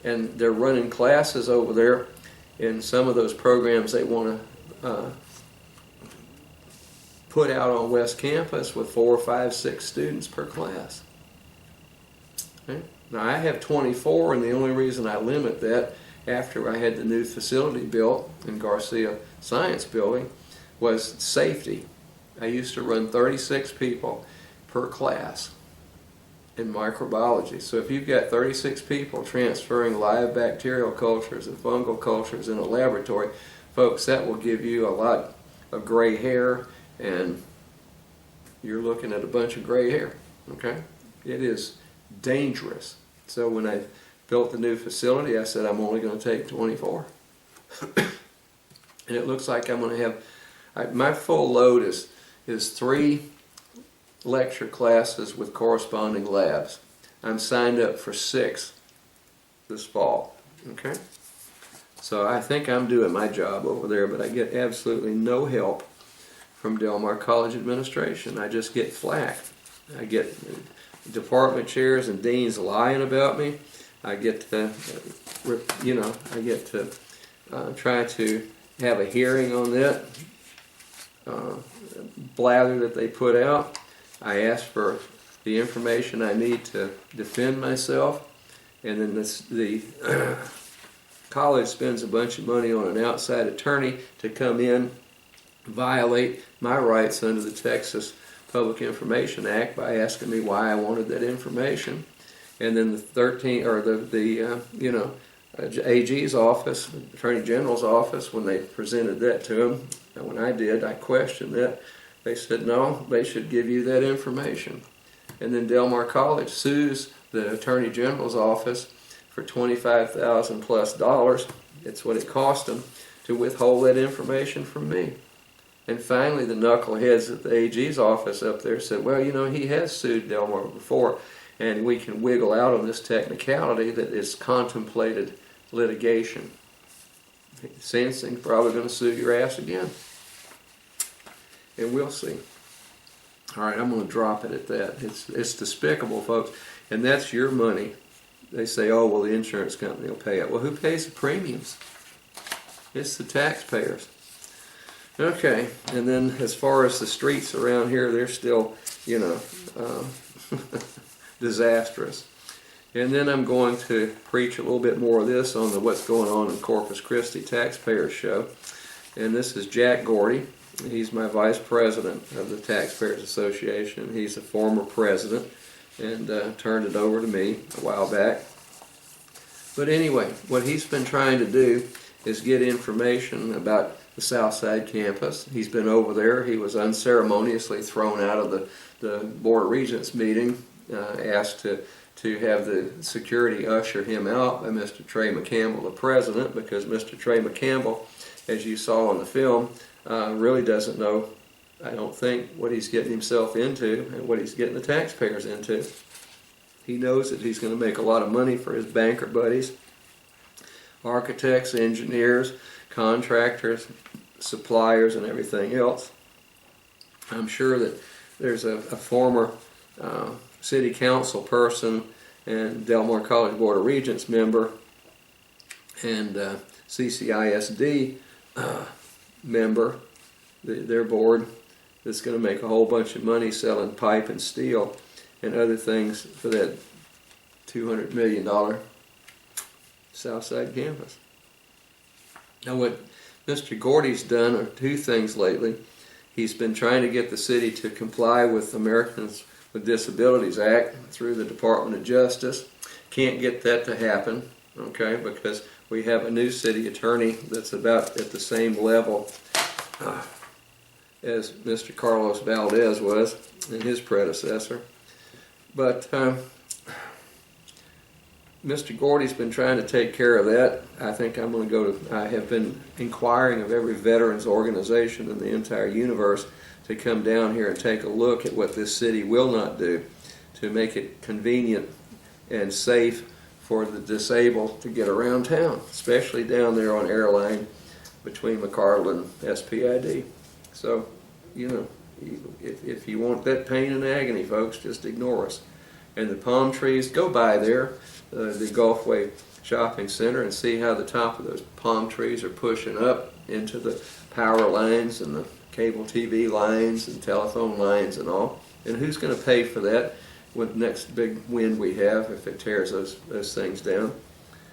And they're running classes over there in some of those programs they want to put out on West Campus with 4, 5, 6 students per class. Okay? Now, I have 24, and the only reason I limit that after I had the new facility built in Garcia Science Building was safety. I used to run 36 people per class in microbiology. So if you've got 36 people transferring live bacterial cultures and fungal cultures in a laboratory, folks, that will give you a lot of gray hair, and you're looking at a bunch of gray hair, okay? It is dangerous. So when I built the new facility, I said I'm only going to take 24. And it looks like I'm going to have, my full load is 3 lecture classes with corresponding labs. I'm signed up for 6 this fall, okay? So I think I'm doing my job over there, but I get absolutely no help from Del Mar College administration. I just get flack. I get department chairs and deans lying about me. I get to, I get to try to have a hearing on that blather that they put out. I ask for the information I need to defend myself, and then the college spends a bunch of money on an outside attorney to come in, violate my rights under the Texas Public Information Act by asking me why I wanted that information. And then the AG's office, Attorney General's office, when they presented that to him, and when I did, I questioned that. They said no, they should give you that information. And then Del Mar College sues the Attorney General's office for $25,000 plus. It's what it cost them to withhold that information from me. And finally, the knuckleheads at the AG's office up there said, well, he has sued Del Mar before, and we can wiggle out on this technicality that is contemplated litigation. Sansinng's probably going to sue your ass again. And we'll see. All right, I'm going to drop it at that. It's despicable, folks. And that's your money. They say, oh, well, the insurance company will pay it. Well, who pays the premiums? It's the taxpayers. Okay, and then as far as the streets around here, they're still, disastrous. And then I'm going to preach a little bit more of this on the What's Going On in Corpus Christi Taxpayers Show. And this is Jack Gordy. He's my vice president of the Taxpayers Association. He's a former president and turned it over to me a while back. But anyway, what he's been trying to do is get information about the Southside campus. He's been over there. He was unceremoniously thrown out of the Board of Regents meeting, asked to have the security usher him out by Mr. Trey McCampbell, the president, because Mr. Trey McCampbell, as you saw in the film, really doesn't know, I don't think, what he's getting himself into and what he's getting the taxpayers into. He knows that he's going to make a lot of money for his banker buddies, architects, engineers, contractors, suppliers, and everything else. I'm sure that there's a former city council person and Del Mar College Board of Regents member and CCISD member, their board, that's going to make a whole bunch of money selling pipe and steel and other things for that $200 million Southside campus. Now what Mr. Gordy's done are 2 things lately. He's been trying to get the city to comply with Americans with Disabilities Act through the Department of Justice. Can't get that to happen, okay, because we have a new city attorney that's about at the same level as Mr. Carlos Valdez was and his predecessor. But Mr. Gordy's been trying to take care of that. I think I'm going to I have been inquiring of every veterans organization in the entire universe to come down here and take a look at what this city will not do to make it convenient and safe for the disabled to get around town, especially down there on Airline between McCardle and SPID. So, if you want that pain and agony, folks, just ignore us. And the palm trees, go by there, the Gulfway Shopping Center, and see how the top of those palm trees are pushing up into the power lines and the cable TV lines and telephone lines and all. And who's going to pay for that with the next big wind we have if it tears those things down?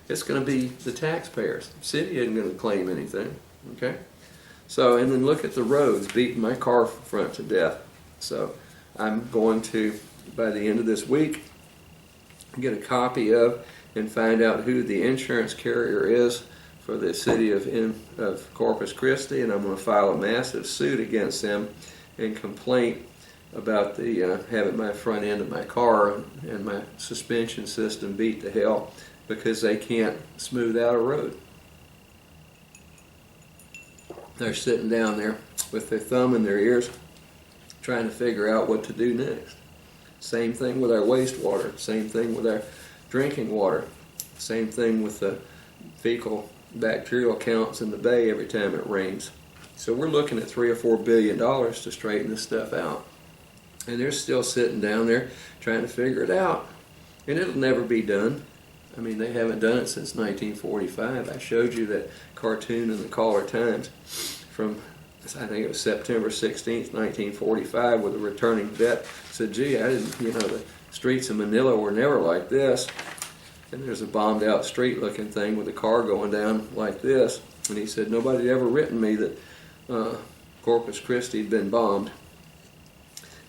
it's going to be the taxpayers. The city isn't going to claim anything. Okay? So, and then look at the roads, beating my car front to death. So I'm going to, by the end of this week, get a copy of and find out who the insurance carrier is for the city of Corpus Christi, and I'm going to file a massive suit against them and complaint about the having my front end of my car and my suspension system beat to hell because they can't smooth out a road. They're sitting down there with their thumb in their ears trying to figure out what to do next. Same thing with our wastewater, same thing with our drinking water, same thing with the fecal bacterial counts in the bay every time it rains. So we're looking at $3 or $4 billion to straighten this stuff out. And they're still sitting down there trying to figure it out. And it'll never be done. I mean, they haven't done it since 1945. I showed you that cartoon in the Caller Times from, I think it was September 16th, 1945, where the returning vet said, gee, I didn't, the streets of Manila were never like this. And there's a bombed out street looking thing with a car going down like this. And he said, nobody had ever written me that Corpus Christi had been bombed.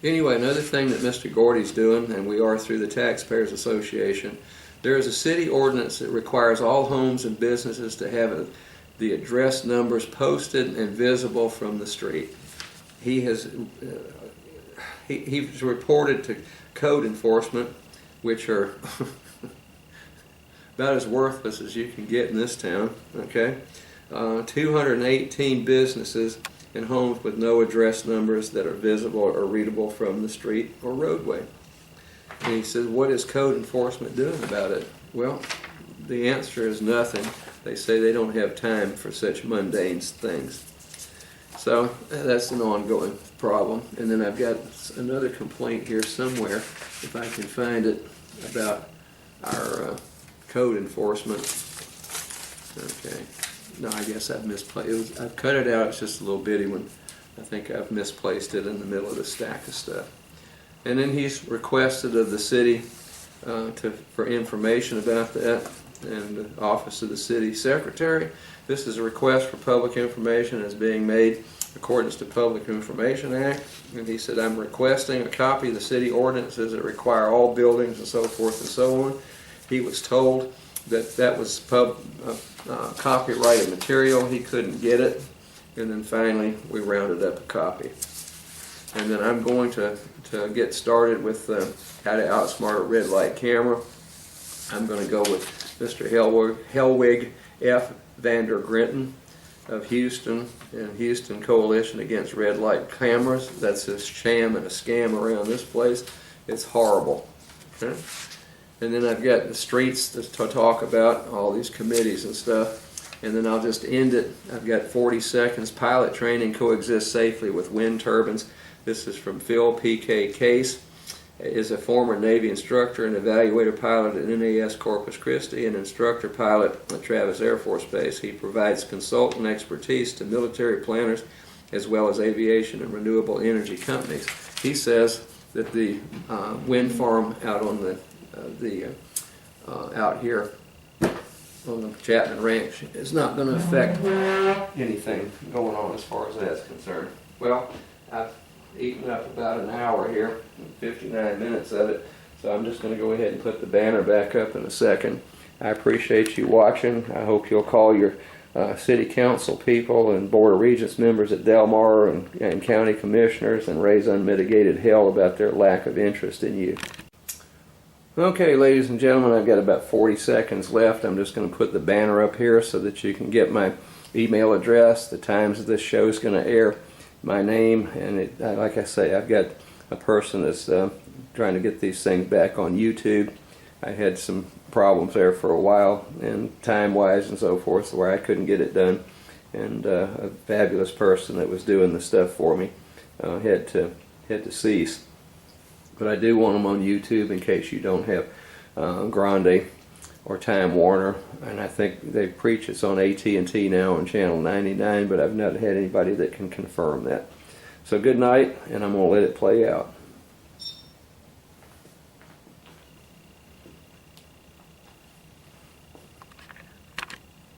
Anyway, another thing that Mr. Gordy's doing, and we are through the Taxpayers Association, there is a city ordinance that requires all homes and businesses to have the address numbers posted and visible from the street. He's reported to code enforcement, which are about as worthless as you can get in this town, okay? 218 businesses and homes with no address numbers that are visible or readable from the street or roadway. And he says, what is code enforcement doing about it? Well, the answer is nothing. They say they don't have time for such mundane things. So that's an ongoing problem. And then I've got another complaint here somewhere, if I can find it, about our code enforcement. Okay. No, I guess I've misplaced. I've cut it out. It's just a little bitty one. I think I've misplaced it in the middle of the stack of stuff. And then he's requested of the city for information about that, and the Office of the City Secretary. This is a request for public information as being made according to Public Information Act. And he said, I'm requesting a copy of the city ordinances that require all buildings and so forth and so on. He was told that that was copyrighted material. He couldn't get it. And then finally, we rounded up a copy. And then I'm going to get started with how to outsmart a red light camera. I'm going to go with Mr. Helwig F. Vander Grinton of Houston and Houston Coalition Against Red Light Cameras. That's a sham and a scam around this place. It's horrible. Okay? And then I've got the streets to talk about, all these committees and stuff. And then I'll just end it. I've got 40 seconds. Pilot training coexists safely with wind turbines. This is from Phil P.K. Case. Is a former Navy instructor and evaluator pilot at NAS Corpus Christi and instructor pilot at Travis Air Force Base. He provides consultant expertise to military planners as well as aviation and renewable energy companies. He says that the wind farm out on out here on the Chapman Ranch is not going to affect anything going on as far as that's concerned. Well, I've eaten up about an hour here, 59 minutes of it, so I'm just going to go ahead and put the banner back up in a second. I appreciate you watching. I hope you'll call your city council people and board of regents members at Del Mar and county commissioners and raise unmitigated hell about their lack of interest in you. Okay, ladies and gentlemen, I've got about 40 seconds left. I'm just going to put the banner up here so that you can get my email address, the times that this show is going to air, my name, and like I say, I've got a person that's trying to get these things back on YouTube. I had some problems there for a while, and time-wise and so forth, where I couldn't get it done. And a fabulous person that was doing the stuff for me had to cease. But I do want them on YouTube in case you don't have Grande or Time Warner. And I think they preach it's on AT&T now on channel 99, but I've not had anybody that can confirm that. So good night, and I'm going to let it play out.